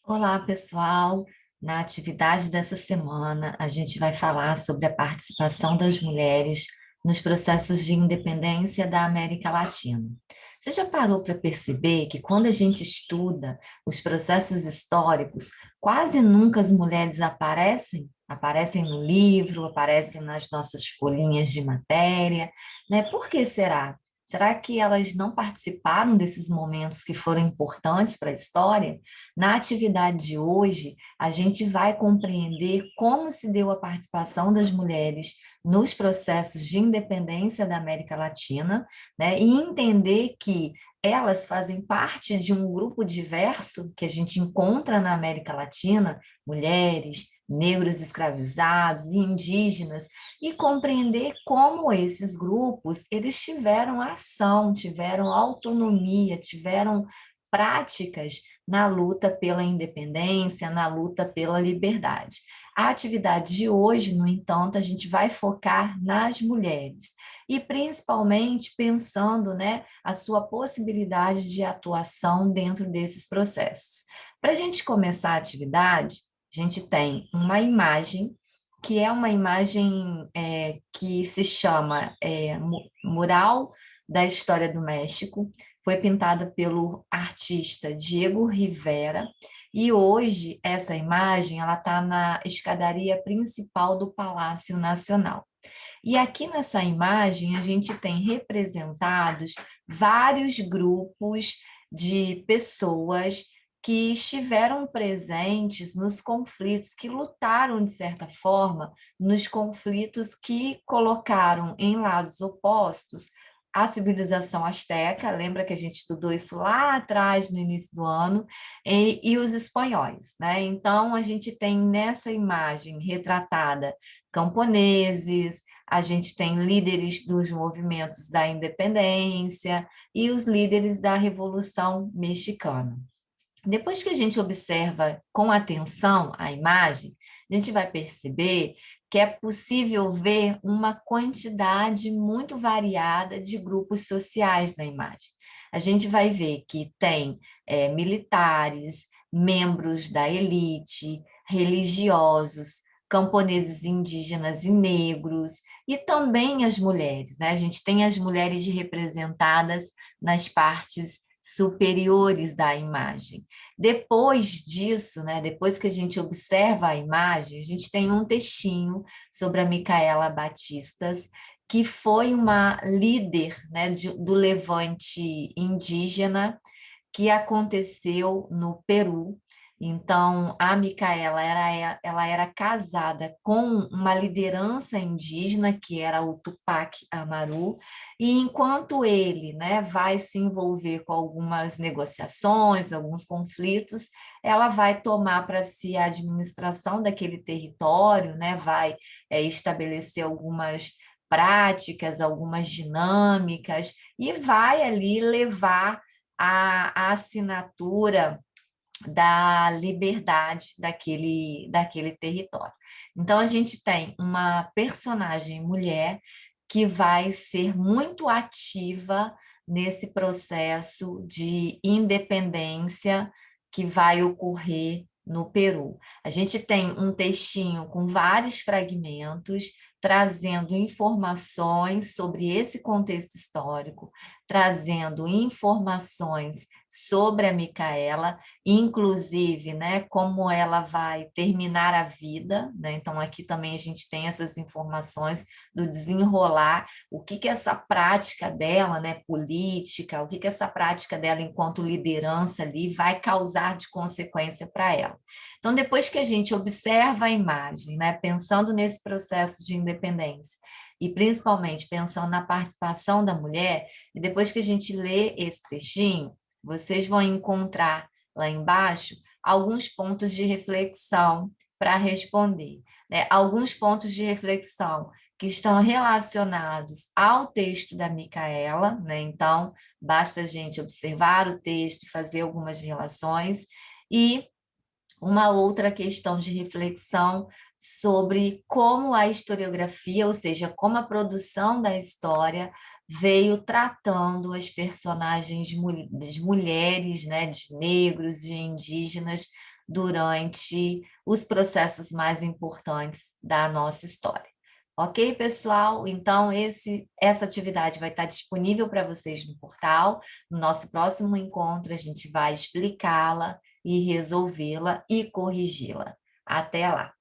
Olá, pessoal. Na atividade dessa semana, a gente vai falar sobre a participação das mulheres nos processos de independência da América Latina. Você já parou para perceber que quando a gente estuda os processos históricos, quase nunca as mulheres aparecem? Aparecem no livro, aparecem nas nossas folhinhas de matéria, né? Por que será? Será que elas não participaram desses momentos que foram importantes para a história? Na atividade de hoje, a gente vai compreender como se deu a participação das mulheres nos processos de independência da América Latina, né, e entender que elas fazem parte de um grupo diverso que a gente encontra na América Latina, mulheres, negros escravizados e indígenas, e compreender como esses grupos eles tiveram ação, tiveram autonomia, tiveram práticas na luta pela independência, na luta pela liberdade. A atividade de hoje, no entanto, a gente vai focar nas mulheres e principalmente pensando, né, a sua possibilidade de atuação dentro desses processos. Para a gente começar a atividade, a gente tem uma imagem que é uma imagem que se chama Mural da História do México, foi pintada pelo artista Diego Rivera, e hoje essa imagem ela está na escadaria principal do Palácio Nacional. E aqui nessa imagem a gente tem representados vários grupos de pessoas que estiveram presentes nos conflitos, que lutaram, de certa forma, nos conflitos que colocaram em lados opostos a civilização asteca, lembra que a gente estudou isso lá atrás, no início do ano, e os espanhóis, né? Então, a gente tem nessa imagem retratada camponeses, a gente tem líderes dos movimentos da independência e os líderes da Revolução Mexicana. Depois que a gente observa com atenção a imagem, a gente vai perceber que é possível ver uma quantidade muito variada de grupos sociais na imagem. A gente vai ver que tem militares, membros da elite, religiosos, camponeses indígenas e negros, e também as mulheres, né? A gente tem as mulheres representadas nas partes superiores da imagem. Depois disso, né, depois que a gente observa a imagem, a gente tem um textinho sobre a Micaela Batistas, que foi uma líder, né, do levante indígena que aconteceu no Peru. Então, a Micaela ela era casada com uma liderança indígena, que era o Tupac Amaru, e enquanto ele, né, vai se envolver com algumas negociações, alguns conflitos, ela vai tomar para si a administração daquele território, né, vai estabelecer algumas práticas, algumas dinâmicas, e vai ali levar a assinatura da liberdade daquele território. Então, a gente tem uma personagem mulher que vai ser muito ativa nesse processo de independência que vai ocorrer no Peru. A gente tem um textinho com vários fragmentos trazendo informações sobre esse contexto histórico, trazendo informações sobre a Micaela, inclusive, né, como ela vai terminar a vida, né? Então aqui também a gente tem essas informações do desenrolar, o que que essa prática dela, né, política, o que que essa prática dela enquanto liderança ali vai causar de consequência para ela. Então depois que a gente observa a imagem, né, pensando nesse processo de independência e principalmente pensando na participação da mulher, e depois que a gente lê esse textinho, vocês vão encontrar lá embaixo alguns pontos de reflexão para responder, né? Alguns pontos de reflexão que estão relacionados ao texto da Micaela, né? Então, basta a gente observar o texto e fazer algumas relações, e uma outra questão de reflexão sobre como a historiografia, ou seja, como a produção da história veio tratando as personagens das mulheres, né, de negros e indígenas durante os processos mais importantes da nossa história. Ok, pessoal? Então, essa atividade vai estar disponível para vocês no portal. No nosso próximo encontro, a gente vai explicá-la e resolvê-la e corrigi-la. Até lá!